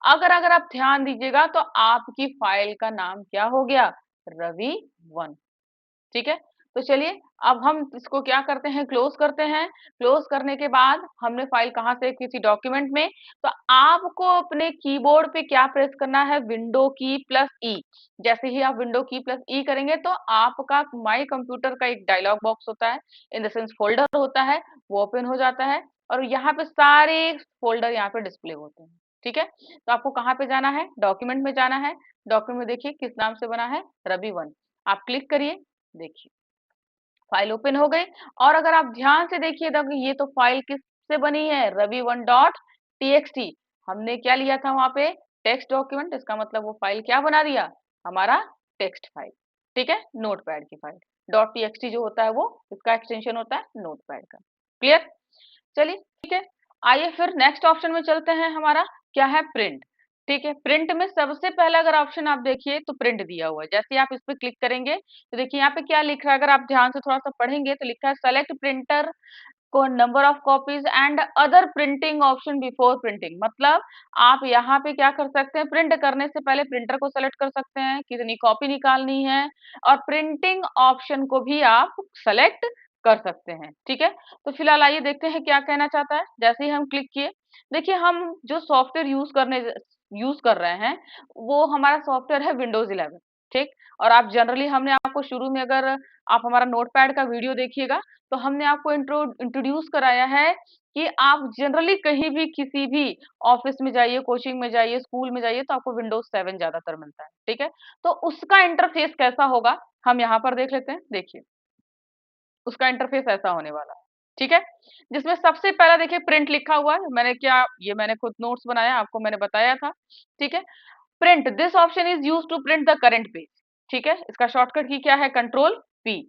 अगर अगर आप ध्यान दीजिएगा तो आपकी फाइल का नाम क्या हो गया, रवि 1। ठीक है, तो चलिए अब हम इसको क्या करते हैं, क्लोज करते हैं। क्लोज करने के बाद हमने फाइल कहाँ सेव की थी, डॉक्यूमेंट में। तो आपको अपने कीबोर्ड पे क्या प्रेस करना है, विंडो की प्लस ई। जैसे ही आप विंडो की प्लस ई करेंगे तो आपका माई कंप्यूटर का एक डायलॉग बॉक्स होता है, इन द सेंस फोल्डर होता है, वो ओपन हो जाता है और यहाँ पे सारे फोल्डर यहाँ पे डिस्प्ले होते हैं। ठीक है, तो आपको कहाँ पे जाना है, डॉक्यूमेंट में जाना है। डॉक्यूमेंट में देखिए किस नाम से बना है, रवि 1। आप क्लिक करिए, देखिए फाइल ओपन हो गई। और अगर आप ध्यान से देखिए तो ये तो फाइल किससे बनी है, रवि 1 डॉट टीएक्सटी। हमने क्या लिया था वहां पे, टेक्स्ट डॉक्यूमेंट, इसका मतलब वो फाइल क्या बना दिया, हमारा टेक्स्ट फाइल। ठीक है, नोटपैड की फाइल। डॉट टीएक्सटी जो होता है वो इसका एक्सटेंशन होता है नोटपैड का। क्लियर, चलिए ठीक है। आइए फिर नेक्स्ट ऑप्शन में चलते हैं, हमारा क्या है, प्रिंट। ठीक है, प्रिंट में सबसे पहला अगर ऑप्शन आप देखिए तो प्रिंट दिया हुआ है। जैसे ही आप इस पे क्लिक करेंगे तो देखिए यहाँ पे क्या लिख रहा है, अगर आप ध्यान से थोड़ा सा पढ़ेंगे तो लिखा है सेलेक्ट प्रिंटर को number of copies and other printing option before printing. मतलब आप यहाँ पे क्या कर सकते हैं, प्रिंट करने से पहले प्रिंटर को सेलेक्ट कर सकते हैं, कितनी कॉपी निकालनी है, और प्रिंटिंग ऑप्शन को भी आप सेलेक्ट कर सकते हैं। ठीक है, तो फिलहाल आइए देखते हैं क्या कहना चाहता है। जैसे ही हम क्लिक किए, देखिए हम जो सॉफ्टवेयर यूज कर रहे हैं वो हमारा सॉफ्टवेयर है विंडोज 11। ठीक, और आप जनरली, हमने आपको शुरू में, अगर आप हमारा नोटपैड का वीडियो देखिएगा तो हमने आपको इंट्रोड्यूस कराया है कि आप जनरली कहीं भी किसी भी ऑफिस में जाइए, कोचिंग में जाइए, स्कूल में जाइए, तो आपको विंडोज 7 ज्यादातर मिलता है। ठीक है, तो उसका इंटरफेस कैसा होगा हम यहाँ पर देख लेते हैं। देखिए उसका इंटरफेस ऐसा होने वाला है। ठीक है, जिसमें सबसे पहला देखिए प्रिंट लिखा हुआ है। मैंने क्या, ये मैंने खुद नोट्स बनाया, आपको मैंने बताया था। ठीक है, print, this option is use to print the current page. ठीक है, इसका शॉर्टकट की क्या है, कंट्रोल पी।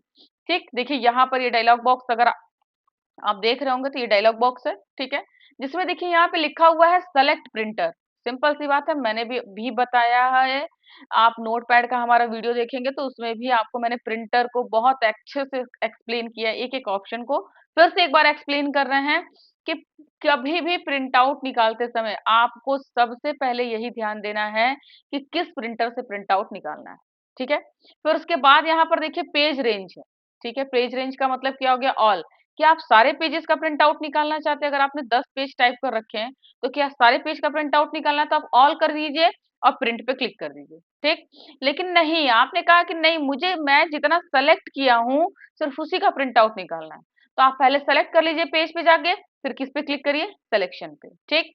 ठीक, देखिए यहाँ पर ये डायलॉग बॉक्स अगर आप देख रहे होंगे तो ये डायलॉग बॉक्स है। ठीक है, जिसमें देखिए यहाँ पे लिखा हुआ है सेलेक्ट प्रिंटर। सिंपल सी बात है, मैंने भी बताया है। आप नोटपैड का हमारा वीडियो देखेंगे तो उसमें भी आपको मैंने प्रिंटर को बहुत अच्छे से एक्सप्लेन किया, एक एक ऑप्शन को फिर से एक बार एक्सप्लेन कर रहे हैं कि कभी भी प्रिंट आउट निकालते समय आपको सबसे पहले यही ध्यान देना है कि किस प्रिंटर से प्रिंट आउट निकालना है। ठीक है, फिर उसके बाद यहाँ पर देखिए पेज रेंज है। ठीक है, पेज रेंज का मतलब क्या हो गया, ऑल। क्या आप सारे पेजेस का प्रिंट आउट निकालना चाहते हैं, अगर आपने 10 पेज टाइप कर रखे हैं तो क्या सारे पेज का प्रिंट आउट निकालना है, तो आप ऑल कर दीजिए और प्रिंट पे क्लिक कर दीजिए। ठीक, लेकिन नहीं, आपने कहा कि नहीं मुझे, मैं जितना सेलेक्ट किया हूं सिर्फ उसी का प्रिंट आउट निकालना है, तो आप पहले सेलेक्ट कर लीजिए पेज पे जाके, फिर किस पे क्लिक करिए, सिलेक्शन पे। ठीक,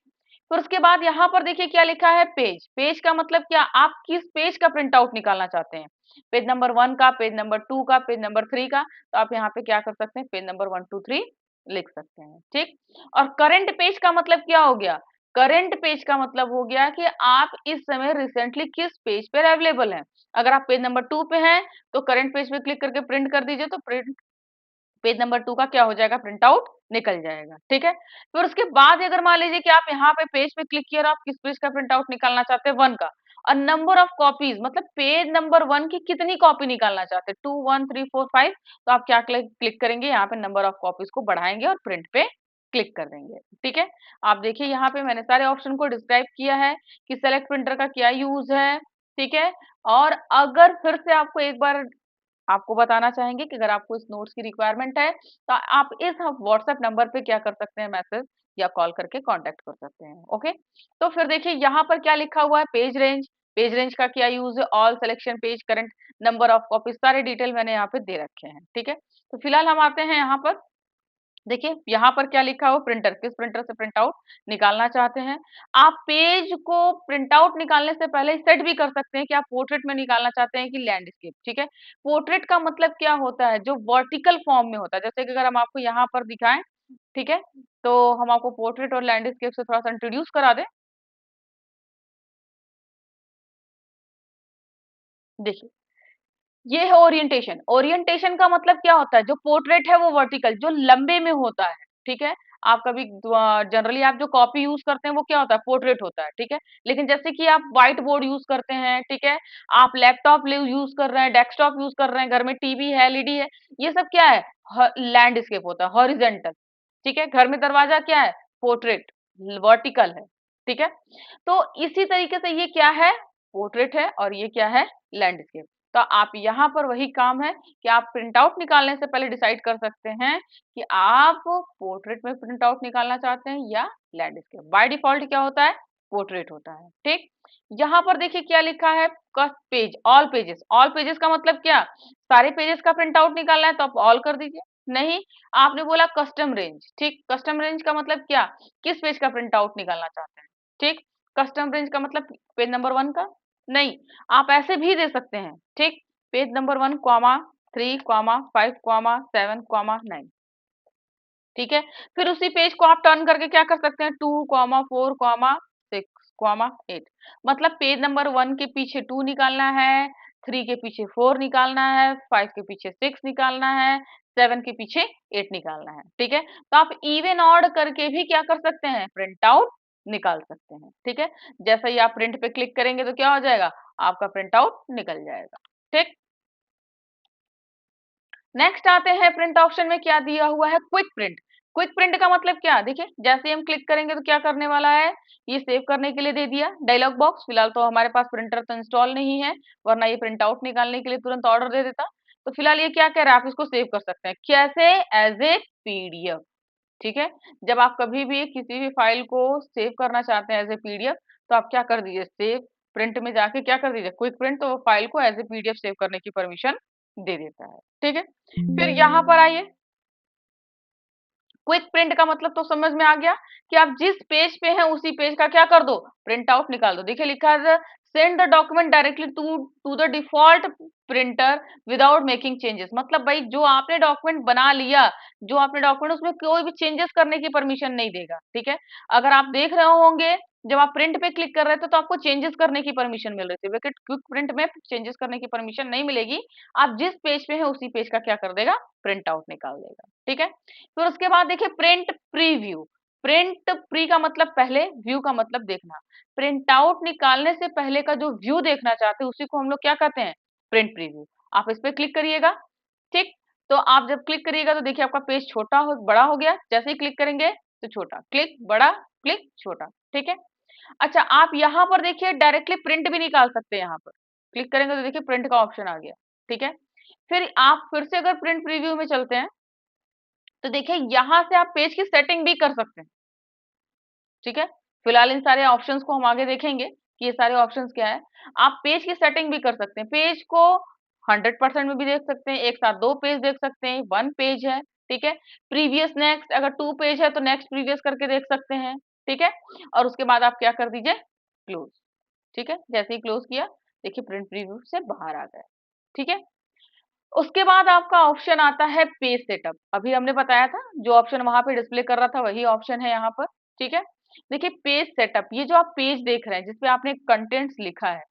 फिर उसके बाद यहाँ पर देखिए क्या लिखा है, पेज। पेज का मतलब क्या, आप किस पेज का प्रिंट आउट निकालना चाहते हैं, पेज नंबर 1 का, पेज नंबर 2 का, पेज नंबर 3 का। तो आप यहाँ पे क्या कर सकते हैं, पेज नंबर 1 2 3 लिख सकते हैं, ठीक। और करंट पेज का मतलब क्या हो गया, करंट पेज का मतलब हो गया कि आप इस समय रिसेंटली किस पेज पर अवेलेबल हैं। अगर आप पेज नंबर 2 पे हैं तो करंट पेज पे क्लिक करके प्रिंट कर दीजिए, तो प्रिंट पेज नंबर 2 का क्या हो जाएगा, प्रिंट आउट निकल जाएगा, ठीक है। फिर उसके बाद अगर मान लीजिए कि आप यहाँ पे पेज पे क्लिक किया और आप किस पेज का प्रिंट आउट निकालना चाहते हैं, 1 का, और नंबर ऑफ कॉपीज मतलब पेज नंबर 1 की कितनी कॉपी निकालना चाहते हैं, 2 1 3 4 5, तो आप क्या क्लिक करेंगे, यहाँ पे नंबर ऑफ कॉपीज को बढ़ाएंगे और प्रिंट पे क्लिक कर देंगे, ठीक है। आप देखिए यहाँ पे मैंने सारे ऑप्शन को डिस्क्राइब किया है कि सेलेक्ट प्रिंटर का क्या यूज है, ठीक है। और अगर फिर से आपको एक बार आपको बताना चाहेंगे कि अगर आपको इस नोट्स की रिक्वायरमेंट है तो आप इस व्हाट्सएप नंबर पे क्या कर सकते हैं, मैसेज या कॉल करके कांटेक्ट कर सकते हैं, ओके। तो फिर देखिए यहाँ पर क्या लिखा हुआ है, पेज रेंज। पेज रेंज का क्या यूज है, all selection page, current number of copies, सारे डिटेल मैंने यहाँ पे दे रखे हैं, ठीक है। तो फिलहाल हम आते हैं यहाँ पर, देखिए यहाँ पर क्या लिखा हो, प्रिंटर, किस प्रिंटर से प्रिंट आउट निकालना चाहते हैं। आप पेज को प्रिंट आउट निकालने से पहले सेट भी कर सकते हैं कि आप पोर्ट्रेट में निकालना चाहते हैं कि लैंडस्केप, ठीक है। पोर्ट्रेट का मतलब क्या होता है, जो वर्टिकल फॉर्म में होता है, जैसे कि अगर हम आपको यहाँ पर दिखाएं, ठीक है, तो हम आपको पोर्ट्रेट और लैंडस्केप से थोड़ा सा इंट्रोड्यूस करा दें। देखिए ये है ओरिएंटेशन। ओरिएंटेशन का मतलब क्या होता है, जो पोर्ट्रेट है वो वर्टिकल, जो लंबे में होता है, ठीक है। आप कभी जनरली आप जो कॉपी यूज करते हैं वो क्या होता है, पोर्ट्रेट होता है, ठीक है। लेकिन जैसे कि आप व्हाइट बोर्ड यूज करते हैं, ठीक है, आप लैपटॉप यूज कर रहे हैं, डेस्कटॉप यूज कर रहे हैं, घर में टीवी है, एलईडी है, ये सब क्या है, लैंडस्केप होता है, हॉरिजेंटल, ठीक है। घर में दरवाजा क्या है, पोर्ट्रेट, वर्टिकल है, ठीक है। तो इसी तरीके से ये क्या है, पोर्ट्रेट है, और ये क्या है, लैंडस्केप। तो आप यहाँ पर वही काम है कि आप प्रिंट आउट निकालने से पहले डिसाइड कर सकते हैं कि आप पोर्ट्रेट में प्रिंट आउट निकालना चाहते हैं या लैंडस्केप। बाय डिफॉल्ट क्या होता है, पोर्ट्रेट होता है, ठीक। यहाँ पर देखिए क्या लिखा है, cut page, all pages. All pages का मतलब क्या, सारे पेजेस का प्रिंट आउट निकालना है तो आप ऑल कर दीजिए। नहीं, आपने बोला कस्टम रेंज, ठीक। कस्टम रेंज का मतलब क्या, किस पेज का प्रिंट आउट निकालना चाहते हैं, ठीक। कस्टम रेंज का मतलब पेज नंबर 1 का, नहीं, आप ऐसे भी दे सकते हैं, ठीक। Page number 1 comma 3 comma 5 comma 7 comma 9, ठीक है। फिर उसी पेज को आप टर्न करके क्या कर सकते हैं, 2 कॉमा 4 कॉमा 6 कॉमा 8, मतलब पेज नंबर 1 के पीछे 2 निकालना है, 3 के पीछे 4 निकालना है, 5 के पीछे 6 निकालना है, 7 के पीछे 8 निकालना है, ठीक है। तो आप इवन ऑड करके भी क्या कर सकते हैं, प्रिंट आउट निकाल सकते हैं, ठीक है। जैसे ही आप प्रिंट पे क्लिक करेंगे तो क्या हो जाएगा, आपका प्रिंट आउट निकल जाएगा, ठीक। नेक्स्ट आते हैं, प्रिंट ऑप्शन में क्या दिया हुआ है, क्विक प्रिंट। क्विक प्रिंट का मतलब क्या, देखिए जैसे ही हम क्लिक करेंगे तो क्या करने वाला है, ये सेव करने के लिए दे दिया डायलॉग बॉक्स। फिलहाल तो हमारे पास प्रिंटर तो इंस्टॉल नहीं है, वरना ये प्रिंट आउट निकालने के लिए तुरंत ऑर्डर दे देता। तो फिलहाल ये क्या कह रहा है, आप इसको सेव कर सकते हैं, कैसे, एज ए पीडीएफ, ठीक है। जब आप कभी भी किसी भी फाइल को सेव करना चाहते हैं एज ए पीडीएफ, तो आप क्या कर दीजिए, सेव प्रिंट में जाके क्या कर दीजिए, क्विक प्रिंट, तो वो फाइल को एज ए पीडीएफ सेव करने की परमिशन दे देता है, ठीक है। फिर यहाँ पर आइए, क्विक प्रिंट का मतलब तो समझ में आ गया कि आप जिस पेज पे हैं उसी पेज का क्या कर दो, प्रिंट आउट निकाल दो। देखिए लिखा है, send the document directly to to the default printer without making changes, मतलब भाई जो आपने डॉक्यूमेंट बना लिया, जो आपने डॉक्यूमेंट, उसमें कोई भी चेंजेस करने की परमिशन नहीं देगा, ठीक है। अगर आप देख रहे होंगे जब आप प्रिंट पे क्लिक कर रहे थे तो आपको चेंजेस करने की परमिशन मिल रही थी, लेकिन क्विक प्रिंट में चेंजेस करने की परमिशन नहीं मिलेगी। आप जिस पेज पे है उसी पेज का क्या कर देगा, प्रिंट आउट निकाल देगा, ठीक है। फिर उसके बाद देखिए प्रिंट प्रीव्यू। प्रिंट प्री का मतलब पहले, व्यू का मतलब देखना। प्रिंट आउट निकालने से पहले का जो व्यू देखना चाहते हैं उसी को हम लोग क्या कहते हैं, प्रिंट प्रीव्यू। आप इस पे क्लिक करिएगा, ठीक। तो आप जब क्लिक करिएगा तो देखिए आपका पेज छोटा हो, बड़ा हो गया, जैसे ही क्लिक करेंगे तो छोटा, क्लिक बड़ा, क्लिक छोटा, ठीक है। अच्छा, आप यहाँ पर देखिए डायरेक्टली प्रिंट भी निकाल सकते हैं, यहाँ पर क्लिक करेंगे तो देखिए प्रिंट का ऑप्शन आ गया, ठीक है। फिर आप फिर से अगर प्रिंट प्रीव्यू में चलते हैं तो देखिए यहाँ से आप पेज की सेटिंग भी कर सकते हैं, ठीक है। फिलहाल इन सारे ऑप्शंस को हम आगे देखेंगे कि ये सारे ऑप्शंस क्या है। आप पेज की सेटिंग भी कर सकते हैं, पेज को 100% में भी देख सकते हैं, एक साथ 2 पेज देख सकते हैं, 1 पेज है, ठीक है। प्रीवियस नेक्स्ट, अगर 2 पेज है तो नेक्स्ट प्रीवियस करके देख सकते हैं, ठीक है। और उसके बाद आप क्या कर दीजिए, क्लोज। ठीक है, जैसे ही क्लोज किया, देखिए प्रिंट प्रीव्यू से बाहर आ गया। ठीक है। उसके बाद आपका ऑप्शन आता है पेज सेटअप। अभी हमने बताया था, जो ऑप्शन वहां पे डिस्प्ले कर रहा था वही ऑप्शन है यहाँ पर। ठीक है। देखिए पेज सेटअप, ये जो आप पेज देख रहे हैं जिसपे आपने कंटेंट्स लिखा है,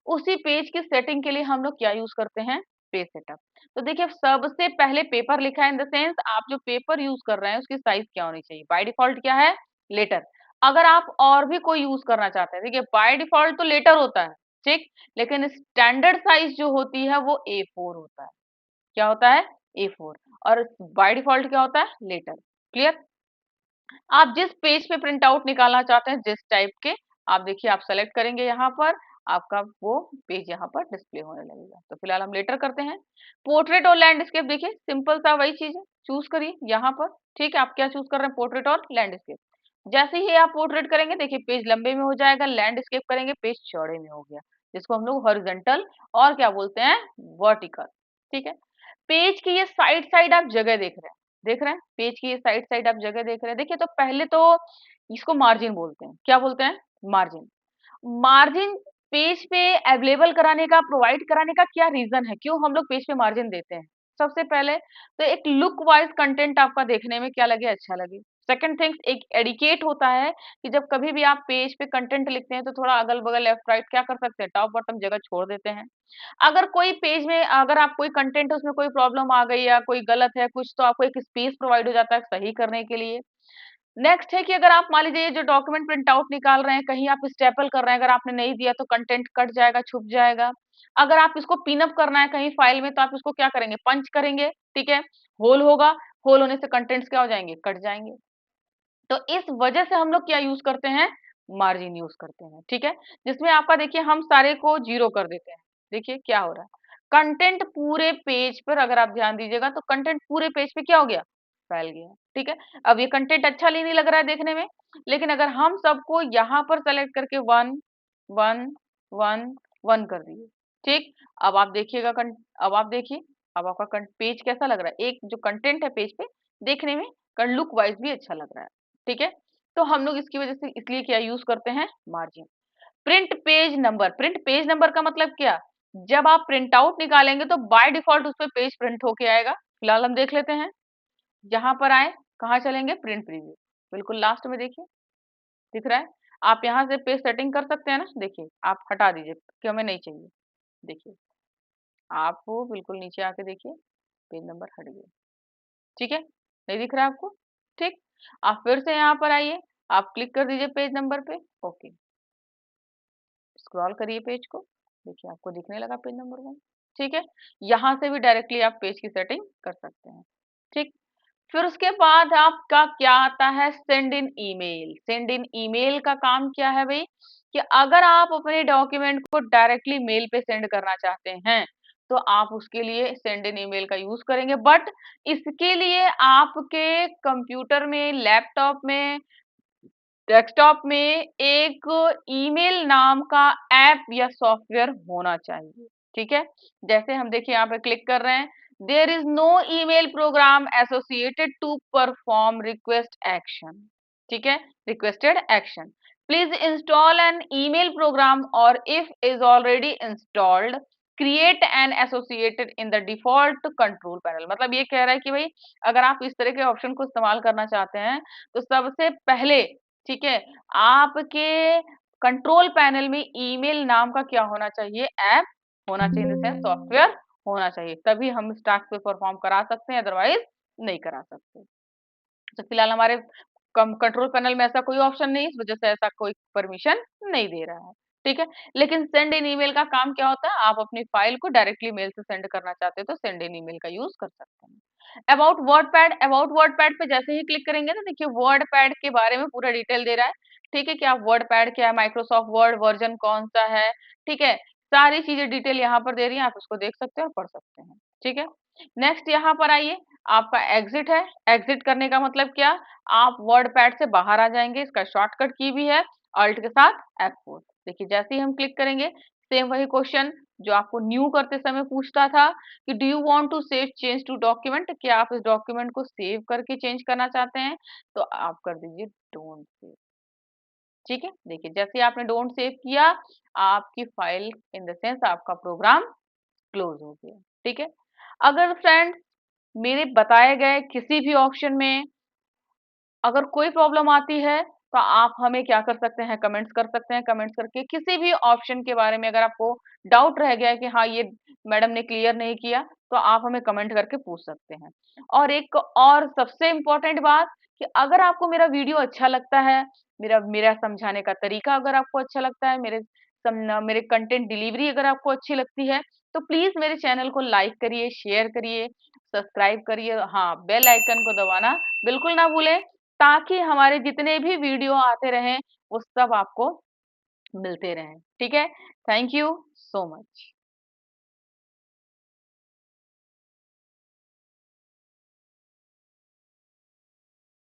उसी पेज की सेटिंग के लिए हम लोग क्या यूज करते हैं, पेज सेटअप। तो देखिए सबसे पहले पेपर लिखा है, इन द सेंस आप जो पेपर यूज कर रहे हैं उसकी साइज क्या होनी चाहिए। बाय डिफॉल्ट क्या है, लेटर। अगर आप और भी कोई यूज करना चाहते हैं, देखिए बाय डिफॉल्ट तो लेटर होता है, ठीक, लेकिन स्टैंडर्ड साइज जो होती है वो A4 होता है। क्या होता है, A4। और बाय डिफॉल्ट क्या होता है, लेटर। क्लियर। आप जिस पेज पे प्रिंट आउट निकालना चाहते हैं, जिस टाइप के, आप देखिए आप सेलेक्ट करेंगे यहाँ पर, आपका वो पेज यहाँ पर डिस्प्ले होने लगेगा। तो फिलहाल हम लेटर करते हैं। पोर्ट्रेट और लैंडस्केप, देखिए सिंपल सा वही चीज है, चूज करिए यहाँ पर। ठीक है, आप क्या चूज कर रहे हैं, पोर्ट्रेट और लैंडस्केप। जैसे ही आप पोर्ट्रेट करेंगे, देखिए पेज लंबे में हो जाएगा, लैंडस्केप करेंगे पेज चौड़े में हो गया, जिसको हम लोग हॉरिजॉन्टल और क्या बोलते हैं, वर्टिकल। ठीक है। पेज की ये साइड साइड आप जगह देख रहे हैं, देख रहे हैं पेज की ये साइड साइड आप जगह देख रहे हैं। देखिए तो पहले तो इसको मार्जिन बोलते हैं, क्या बोलते हैं, मार्जिन। मार्जिन पेज पे अवेलेबल कराने का, प्रोवाइड कराने का क्या रीजन है, क्यों हम लोग पेज पे मार्जिन देते हैं। सबसे पहले तो एक लुक वाइज कंटेंट आपका देखने में क्या लगे, अच्छा लगे। सेकंड थिंग्स, एक एडिकेट होता है कि जब कभी भी आप पेज पे कंटेंट लिखते हैं तो थोड़ा अगल बगल लेफ्ट राइट क्या कर सकते हैं, टॉप बॉटम जगह छोड़ देते हैं। अगर कोई पेज में, अगर आप कोई कंटेंट है उसमें कोई प्रॉब्लम आ गई या कोई गलत है कुछ, तो आपको एक स्पेस प्रोवाइड हो जाता है सही करने के लिए। नेक्स्ट है कि अगर आप मान लीजिए जो डॉक्यूमेंट प्रिंट आउट निकाल रहे हैं, कहीं आप स्टेपल कर रहे हैं, अगर आपने नहीं दिया तो कंटेंट कट जाएगा, छुप जाएगा। अगर आप इसको पिन अप करना है कहीं फाइल में, तो आप इसको क्या करेंगे, पंच करेंगे। ठीक है, होल होगा, होल होने से कंटेंट्स क्या हो जाएंगे, कट जाएंगे। तो इस वजह से हम लोग क्या यूज करते हैं, मार्जिन यूज करते हैं। ठीक है, जिसमें आपका देखिए हम सारे को जीरो कर देते हैं। देखिए क्या हो रहा है, कंटेंट पूरे पेज पर, अगर आप ध्यान दीजिएगा तो कंटेंट पूरे पेज पे क्या हो गया, फैल गया। ठीक है। अब ये कंटेंट अच्छा नहीं लग रहा है देखने में, लेकिन अगर हम सबको यहाँ पर सेलेक्ट करके वन वन वन वन कर दिए, ठीक, अब आप देखिएगा अब आप देखिए, अब आपका पेज कैसा लग रहा है, एक जो कंटेंट है पेज पे देखने में लुक वाइज भी अच्छा लग रहा है। ठीक है। तो हम लोग इसकी वजह से इसलिए क्या यूज करते हैं, margin. Print page number, print page number का मतलब क्या, जब आप प्रिंट आउट निकालेंगे तो बाय डिफॉल्ट उस पर पेज प्रिंट होके आएगा। फिलहाल हम देख लेते हैं, जहां पर आए, कहाँ चलेंगे, प्रिंट प्रीव्यू, बिल्कुल लास्ट में देखिए दिख रहा है। आप यहाँ से पेज सेटिंग कर सकते हैं ना, देखिए आप हटा दीजिए कि हमें नहीं चाहिए। देखिए आप वो बिल्कुल नीचे आके देखिए, पेज नंबर हट गया। ठीक है, नहीं दिख रहा है आपको, ठीक। आप फिर से यहाँ पर आइए, आप क्लिक कर दीजिए पेज नंबर पे, ओके, स्क्रॉल करिए पेज को, देखिए आपको दिखने लगा पेज नंबर 1। ठीक है, यहाँ से भी डायरेक्टली आप पेज की सेटिंग कर सकते हैं। ठीक। फिर उसके बाद आपका क्या आता है, send in email. Send in email का काम क्या है भाई, कि अगर आप अपने डॉक्यूमेंट को डायरेक्टली मेल पे सेंड करना चाहते हैं, तो आप उसके लिए सेंड इन ईमेल का यूज करेंगे। बट इसके लिए आपके कंप्यूटर में, लैपटॉप में, डेस्कटॉप में एक ईमेल नाम का ऐप या सॉफ्टवेयर होना चाहिए। ठीक है, जैसे हम देखिए यहाँ पे क्लिक कर रहे हैं, there is no email program associated to perform request action. ठीक है, requested action, please install an email program, और if is already installed create an associated in the default control panel. मतलब ये कह रहा है कि भाई अगर आप इस तरह के ऑप्शन को इस्तेमाल करना चाहते हैं, तो सबसे पहले, ठीक है, आपके कंट्रोल पैनल में ईमेल नाम का क्या होना चाहिए, ऐप होना चाहिए, इन द सेंस सॉफ्टवेयर होना चाहिए, तभी हम इस टास्क पे परफॉर्म करा सकते हैं, अदरवाइज नहीं करा सकते। तो फिलहाल हमारे कंट्रोल पैनल में ऐसा कोई ऑप्शन नहीं है, इस वजह से ऐसा कोई परमिशन नहीं दे रहा है। ठीक है, लेकिन सेंड इन ईमेल का काम क्या होता है, आप अपनी फाइल को डायरेक्टली मेल से सेंड करना चाहते हैं तो सेंड इन ईमेल का यूज कर सकते हैं। अबाउट वर्डपैड, अबाउट वर्डपैड पे जैसे ही क्लिक करेंगे ना, देखिए वर्डपैड के बारे में पूरा डिटेल दे रहा है। ठीक है, क्या वर्डपैड क्या है, माइक्रोसॉफ्ट वर्ड वर्जन कौन सा है, ठीक है, सारी चीजें डिटेल यहाँ पर दे रही है, आप इसको देख सकते हैं और पढ़ सकते हैं। ठीक है, नेक्स्ट यहाँ पर आइए, आपका एग्जिट है। एग्जिट करने का मतलब क्या, आप वर्ड पैड से बाहर आ जाएंगे, इसका शॉर्टकट की भी है, अल्ट के साथ F4। देखिए जैसे ही हम क्लिक करेंगे, सेम वही क्वेश्चन जो आपको न्यू करते समय पूछता था कि do you want to save change to document, क्या आप इस डॉक्यूमेंट को सेव करके चेंज करना चाहते हैं, तो आप कर दीजिए डोंट सेव। ठीक है, देखिए जैसे ही आपने डोंट सेव किया, आपकी फाइल इन द सेंस आपका प्रोग्राम क्लोज हो गया। ठीक है, अगर फ्रेंड्स मेरे बताए गए किसी भी ऑप्शन में अगर कोई प्रॉब्लम आती है तो आप हमें क्या कर सकते हैं, कमेंट्स कर सकते हैं। कमेंट्स करके किसी भी ऑप्शन के बारे में अगर आपको डाउट रह गया है कि हाँ ये मैडम ने क्लियर नहीं किया, तो आप हमें कमेंट करके पूछ सकते हैं। और एक और सबसे इम्पोर्टेंट बात कि अगर आपको मेरा वीडियो अच्छा लगता है, मेरा मेरा समझाने का तरीका अगर आपको अच्छा लगता है, मेरे कंटेंट डिलीवरी अगर आपको अच्छी लगती है, तो प्लीज मेरे चैनल को लाइक करिए, शेयर करिए, सब्सक्राइब करिए, हाँ बेल आइकन को दबाना बिल्कुल ना भूलें, ताकि हमारे जितने भी वीडियो आते रहें वो सब आपको मिलते रहें। ठीक है, थैंक यू सो मच।